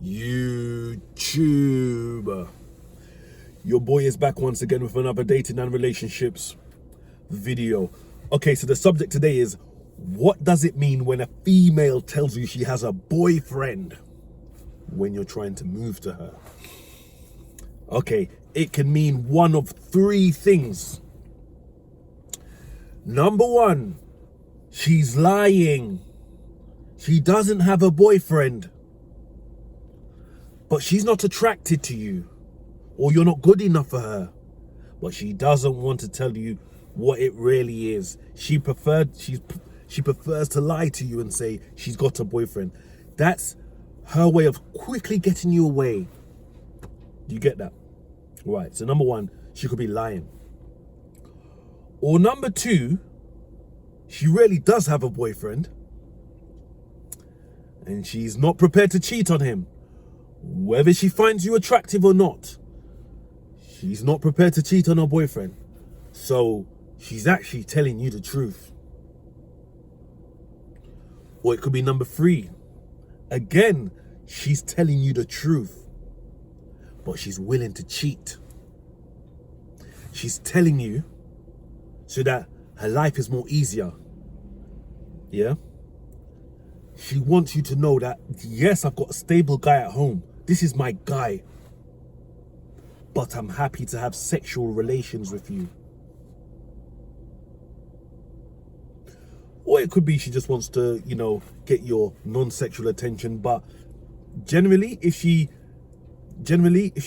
YouTube. Your boy is back once again with another dating and relationships video. Okay, so the subject today is, what does it mean when a female tells you she has a boyfriend when you're trying to move to her? Okay, it can mean one of three things. Number one, she's lying. She doesn't have a boyfriend, but she's not attracted to you, or you're not good enough for her, but she doesn't want to tell you what it really is. She prefers to lie to you and say she's got a boyfriend. That's her way of quickly getting you away. Do you get that? Right, so number one, she could be lying. Or number two, she really does have a boyfriend and she's not prepared to cheat on him. Whether she finds you attractive or not, she's not prepared to cheat on her boyfriend. So she's actually telling you the truth. Or it could be number three. Again, she's telling you the truth, but she's willing to cheat. She's telling you so that her life is more easier. Yeah? She wants you to know that, yes, I've got a stable guy at home. This is my guy. But I'm happy to have sexual relations with you. Or it could be she just wants to, get your non-sexual attention. But generally, if she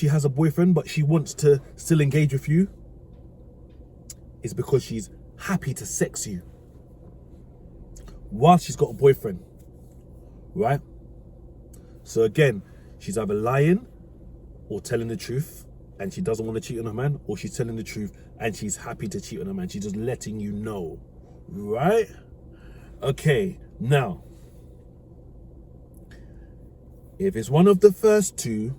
has a boyfriend, but she wants to still engage with you, it's because she's happy to sex you while she's got a boyfriend, right? So again, she's either lying or telling the truth, and she doesn't want to cheat on her man, or she's telling the truth and she's happy to cheat on her man. She's just letting you know, right? Okay, now, if it's one of the first two,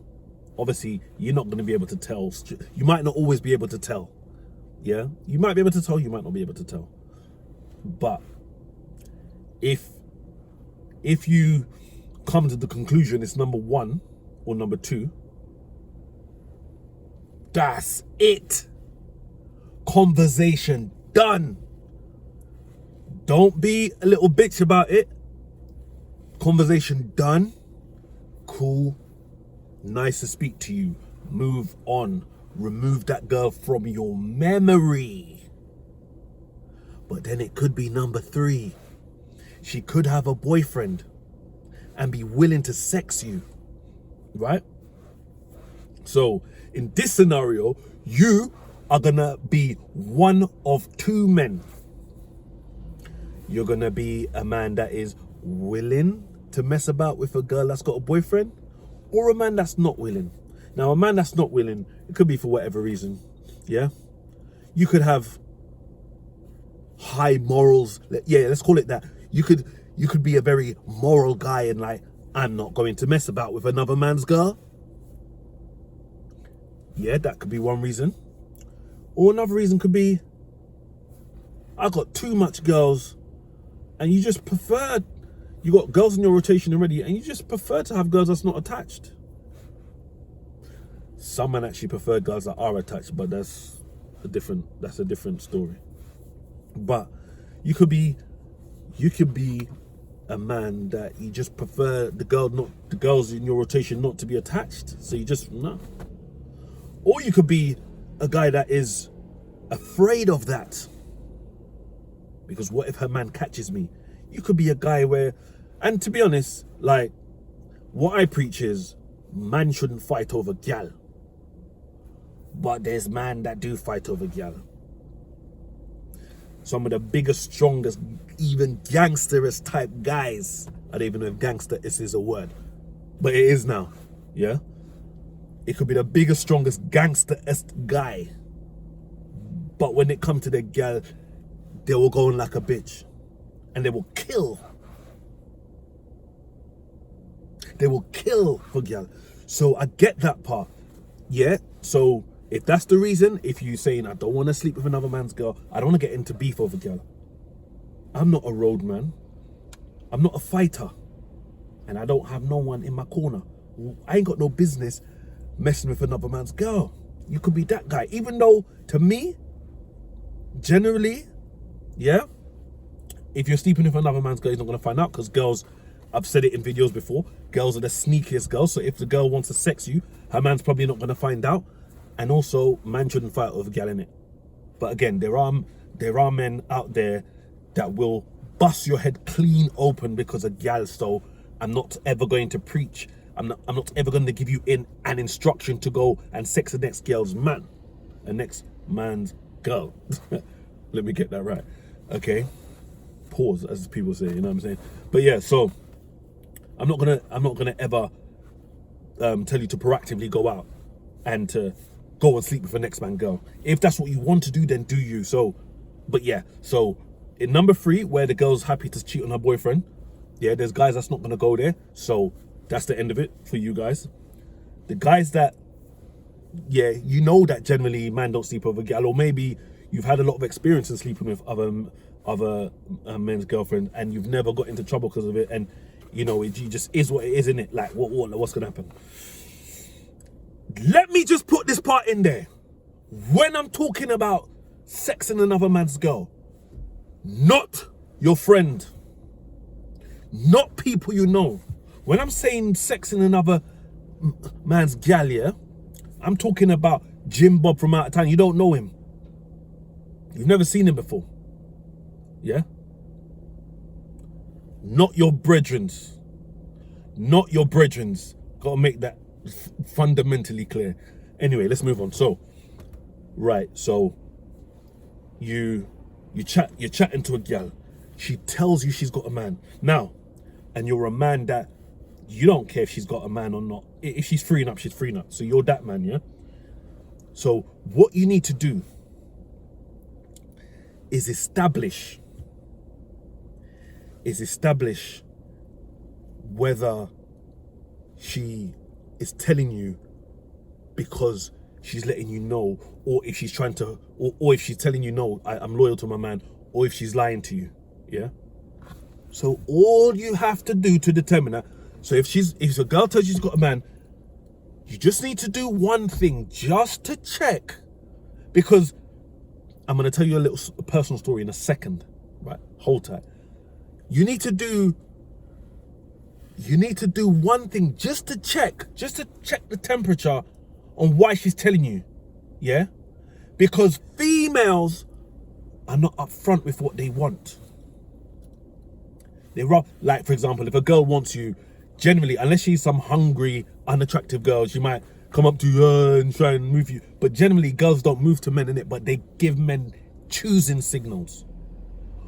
obviously you're not going to be able to tell. You might not always be able to tell. Yeah, you might be able to tell, you might not be able to tell. But if you come to the conclusion it's number one or number two, that's it. Conversation done. Don't be a little bitch about it. Conversation done. Cool. Nice to speak to you. Move on. Remove that girl from your memory. But then it could be number three. She could have a boyfriend and be willing to sex you, right? So in this scenario, you are gonna be one of two men. You're gonna be a man that is willing to mess about with a girl that's got a boyfriend, or a man that's not willing. Now, a man that's not willing, it could be for whatever reason, yeah? You could have high morals, yeah, let's call it that. You could be a very moral guy and like, I'm not going to mess about with another man's girl. Yeah, that could be one reason. Or another reason could be, I got too much girls and you just prefer, you got girls in your rotation already and you just prefer to have girls that's not attached. Some men actually prefer girls that are attached, but that's a different story. But you could be a man that you just prefer the girls in your rotation not to be attached. So you just no. Or you could be a guy that is afraid of that. Because what if her man catches me? You could be a guy where, and to be honest, like, what I preach is, man shouldn't fight over gal. But there's man that do fight over gal. Some of the biggest, strongest, even gangsterist type guys. I don't even know if gangster is a word, but it is now, yeah? It could be the biggest, strongest, gangster-esque guy. But when it comes to the gal, they will go on like a bitch. And they will kill. They will kill for gal. So I get that part. Yeah, so if that's the reason, if you're saying, I don't want to sleep with another man's girl, I don't want to get into beef over girl. I'm not a road man. I'm not a fighter. And I don't have no one in my corner. I ain't got no business messing with another man's girl. You could be that guy. Even though, to me, generally, yeah, if you're sleeping with another man's girl, he's not going to find out, because girls, I've said it in videos before, girls are the sneakiest girls. So if the girl wants to sex you, her man's probably not going to find out. And also, man shouldn't fight over a gal in it. But again, there are men out there that will bust your head clean open because a gal. So I'm not ever going to preach. I'm not ever going to give you an instruction to go and sex the next girl's man, the next man's girl. Let me get that right. Okay. Pause, as people say. You know what I'm saying? But yeah. So I'm not gonna ever tell you to proactively go out and to go and sleep with the next man girl. If that's what you want to do, then do you. So, but yeah. So in number 3, where the girl's happy to cheat on her boyfriend, yeah, there's guys that's not gonna go there. So that's the end of it for you guys. The guys that, yeah, you know that generally man don't sleep with a gal, or maybe you've had a lot of experience in sleeping with other men's girlfriend, and you've never got into trouble because of it, and you know it just is what it is, isn't it? Like what's gonna happen? Let me just put this part in there. When I'm talking about sexing another man's girl, not your friend, not people you know. When I'm saying sexing another man's gal, yeah, I'm talking about Jim Bob from out of town. You don't know him. You've never seen him before. Yeah? Not your brethrens. Not your brethrens. Gotta make that fundamentally clear. Anyway, let's move on. So, right, so you're chatting to a gal. She tells you she's got a man. Now, and you're a man that you don't care if she's got a man or not. If she's freeing up, she's freeing up. So you're that man, yeah? So what you need to do is establish whether she is telling you because she's letting you know, or if she's trying to, or if she's telling you, no, I'm loyal to my man, or if she's lying to you, yeah? So all you have to do to determine that, so if a girl tells you she's got a man, you just need to do one thing just to check, because I'm going to tell you a little personal story in a second, right? Hold tight. You need to do one thing just to check the temperature on why she's telling you, yeah? Because females are not upfront with what they want. Like, for example, if a girl wants you, generally, unless she's some hungry, unattractive girl, she might come up to you and try and move you. But generally, girls don't move to men, innit? But they give men choosing signals.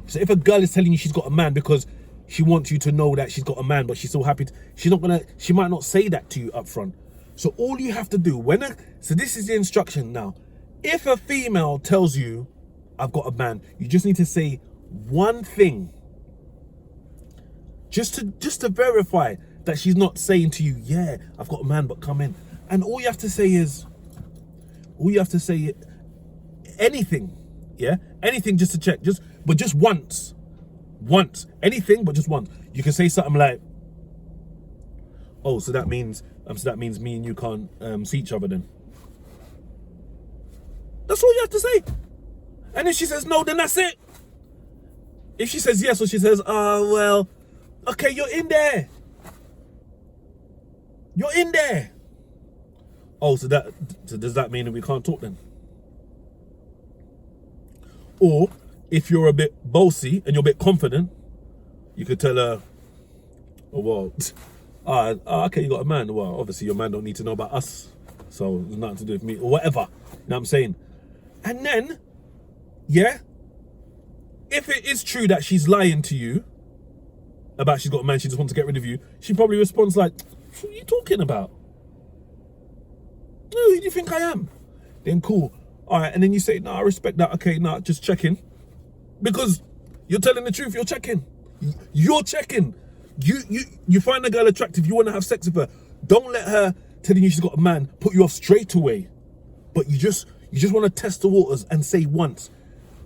So if a girl is telling you she's got a man because she wants you to know that she's got a man, but she's so happy, she might not say that to you up front. So all you have to do, so this is the instruction now. If a female tells you, I've got a man, you just need to say one thing. Just to verify that she's not saying to you, yeah, I've got a man, but come in. And all you have to say anything, yeah? Anything just to check, but just once. Anything, but just once. You can say something like, oh, so that means me and you can't see each other then. That's all you have to say. And if she says no, then that's it. If she says yes, or she says, oh, well, okay, you're in there. Oh, so does that mean that we can't talk then? Or if you're a bit bossy and you're a bit confident, you could tell her, oh, well, okay, you got a man. Well, obviously your man don't need to know about us, so there's nothing to do with me, or whatever. You know what I'm saying? And then, yeah, if it is true that she's lying to you about she's got a man, she just wants to get rid of you, she probably responds like, what are you talking about? No, who do you think I am? Then cool. All right, and then you say, no, I respect that. Okay, no, just checking. Because you're telling the truth, you're checking. You're checking. You find a girl attractive, you want to have sex with her. Don't let her telling you she's got a man put you off straight away. But you just want to test the waters and say once,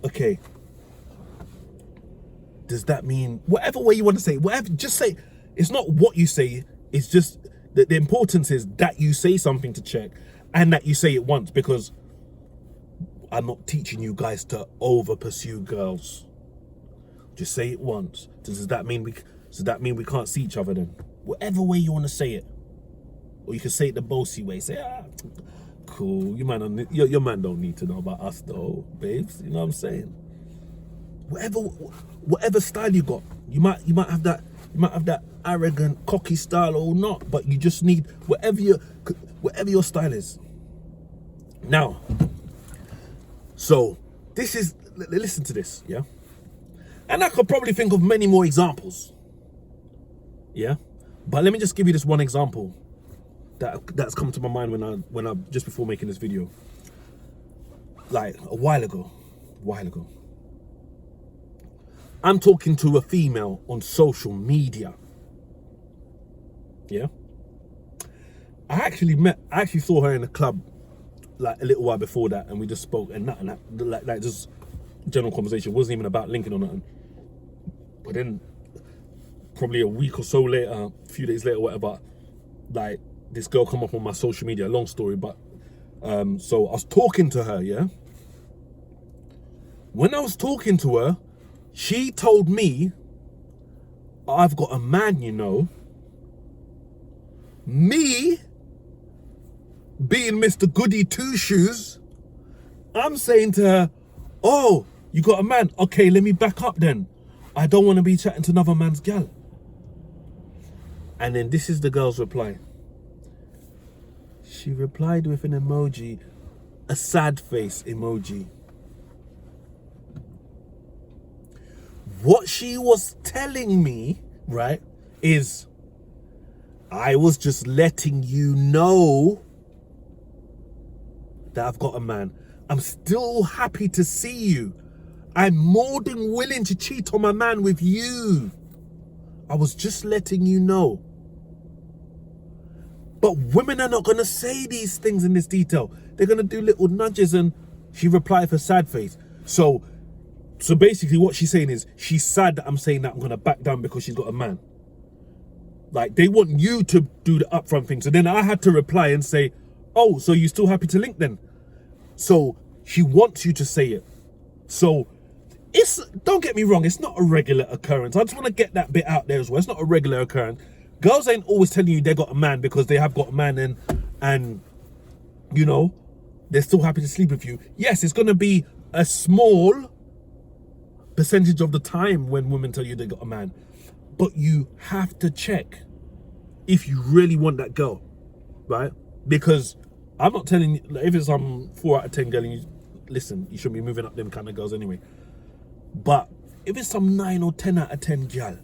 okay, does that mean, whatever way you want to say, whatever, just say, it's not what you say, it's just The importance is that you say something to check and that you say it once, because I'm not teaching you guys to over pursue girls. Just say it once. Does that mean we can't see each other then? Whatever way you want to say it. Or you can say it the bossy way. Say, cool. Your man don't need to know about us though, babes. You know what I'm saying? Whatever style you got, you might have that arrogant, cocky style or not, but you just need whatever your style is. Now, so this is, listen to this, yeah? And I could probably think of many more examples, yeah? But let me just give you this one example that's come to my mind when I just before making this video. Like a while ago. I'm talking to a female on social media. Yeah. I actually saw her in a club like a little while before that, and we just spoke, and nothing, like just general conversation. It wasn't even about linking or nothing. But then probably a week or so later, a few days later, whatever, like this girl come up on my social media, long story, but so I was talking to her, yeah. When I was talking to her, she told me, I've got a man, you know. Me, being Mr. Goody Two Shoes, I'm saying to her, oh, you got a man? Okay, let me back up then. I don't want to be chatting to another man's gal. And then this is the girl's reply. She replied with an emoji, a sad face emoji. What she was telling me, right, is I was just letting you know that I've got a man. I'm still happy to see you. I'm more than willing to cheat on my man with you. I was just letting you know. But women are not going to say these things in this detail. They're going to do little nudges, and she replied with a sad face. So basically what she's saying is she's sad that I'm saying that I'm going to back down because she's got a man. Like, they want you to do the upfront thing. So then I had to reply and say, oh, so you still happy to link then? So she wants you to say it. So don't get me wrong, it's not a regular occurrence. I just want to get that bit out there as well. It's not a regular occurrence. Girls ain't always telling you they got a man because they have got a man and you know, they're still happy to sleep with you. Yes, it's going to be a small percentage of the time when women tell you they got a man. But you have to check if you really want that girl, right? Because I'm not telling you, like, if it's some 4 out of 10 girl and you listen, you shouldn't be moving up them kind of girls anyway. But if it's some 9 or 10 out of 10 girl,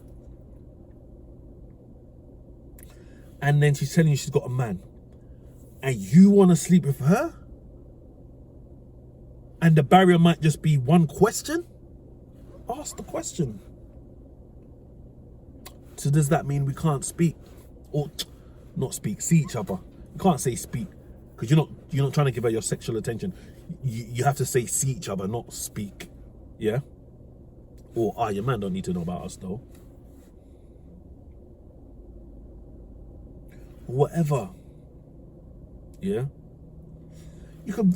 and then she's telling you she's got a man, and you want to sleep with her, and the barrier might just be one question, ask the question. So does that mean we can't speak? Or not speak, see each other? You can't say speak, because you're not trying to give her your sexual attention. You have to say see each other, not speak. Yeah? Or your man don't need to know about us though. Whatever. Yeah? You could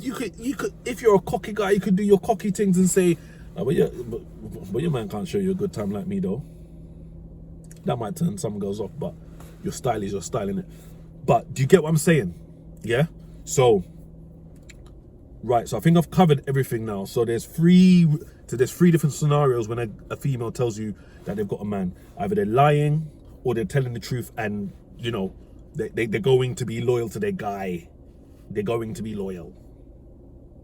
if you're a cocky guy, you could do your cocky things and say, but your man can't show you a good time like me though. That might turn some girls off, but your style is your style, innit? But do you get what I'm saying? Yeah? So, right, so I think I've covered everything now. So there's three different scenarios when a female tells you that they've got a man. Either they're lying or they're telling the truth, and, you know, they're going to be loyal to their guy. They're going to be loyal,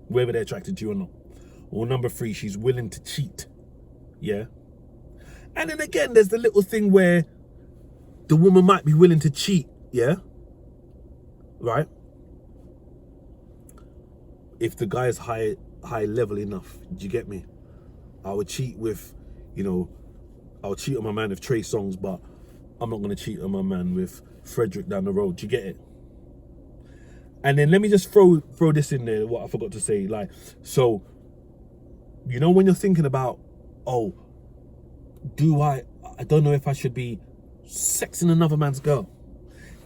whether they're attracted to you or not. Or number 3, she's willing to cheat. Yeah? And then again, there's the little thing where the woman might be willing to cheat, yeah? Right? If the guy is high level enough, do you get me? I would cheat with, you know, I would cheat on my man with Trey Songz, but I'm not going to cheat on my man with Frederick down the road. Do you get it? And then let me just throw this in there, what I forgot to say. Like, so, you know, when you're thinking about, oh, I don't know if I should be sexing another man's girl.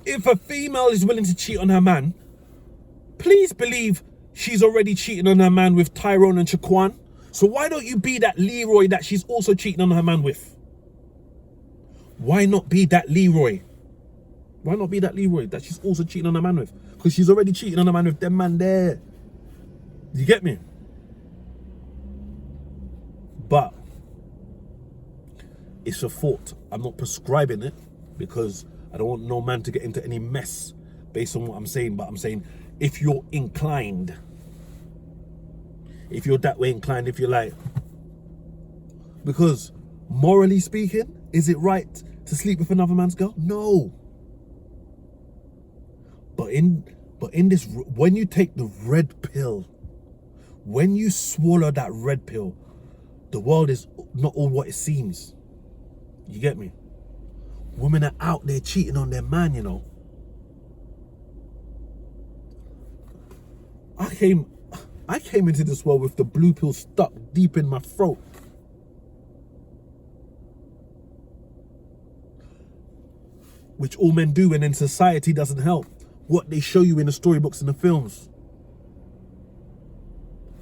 If a female is willing to cheat on her man, please believe she's already cheating on her man with Tyrone and Shaquan. So why don't you be that Leroy that she's also cheating on her man with? Why not be that Leroy? Why not be that Leroy that she's also cheating on her man with? Because she's already cheating on her man with them man there. You get me? But it's a thought. I'm not prescribing it because I don't want no man to get into any mess based on what I'm saying. But I'm saying if you're inclined, if you're that way inclined, if you're like, because morally speaking, is it right to sleep with another man's girl? No. But in this, when you take the red pill, when you swallow that red pill, the world is not all what it seems. You get me? Women are out there cheating on their man, you know. I came into this world with the blue pill stuck deep in my throat. Which all men do, and then society doesn't help. What they show you in the storybooks and the films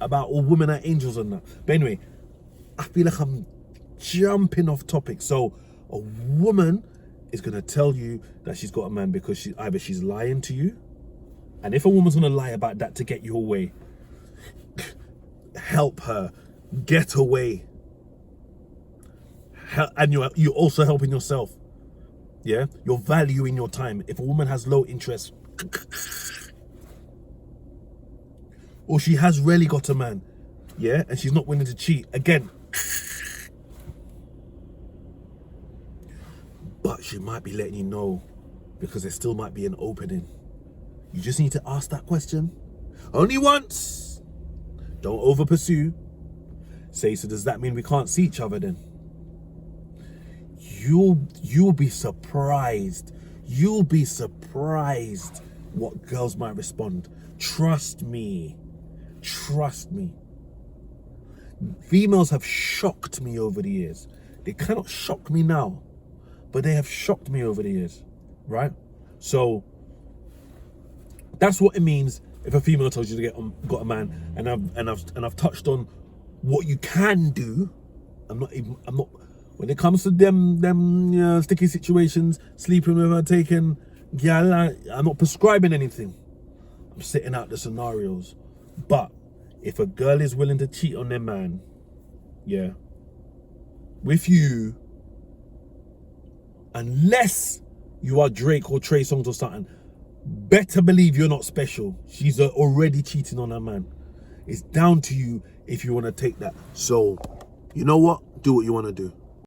about all women are angels and that. But anyway, I feel like I'm jumping off topic. So a woman is gonna tell you that she's got a man because either she's lying to you, and if a woman's gonna lie about that to get you away, help her get away. And you're also helping yourself. Yeah, you're valuing your time. If a woman has low interest, or she has rarely got a man, yeah, and she's not willing to cheat, again, but she might be letting you know because there still might be an opening. You just need to ask that question only once. Don't over pursue. Say, so does that mean we can't see each other then? You'll be surprised. You'll be surprised what girls might respond. Trust me. Trust me. Females have shocked me over the years. They cannot shock me now, but they have shocked me over the years, right? So that's what it means if a female tells you to got a man, and I've touched on what you can do. I'm not when it comes to them sticky situations, sleeping with her, taking, I'm not prescribing anything. I'm setting out the scenarios. But if a girl is willing to cheat on their man, yeah, with you, unless you are Drake or Trey Songz or something, better believe you're not special. She's already cheating on her man. It's down to you if you want to take that. So, you know what? Do what you want to do.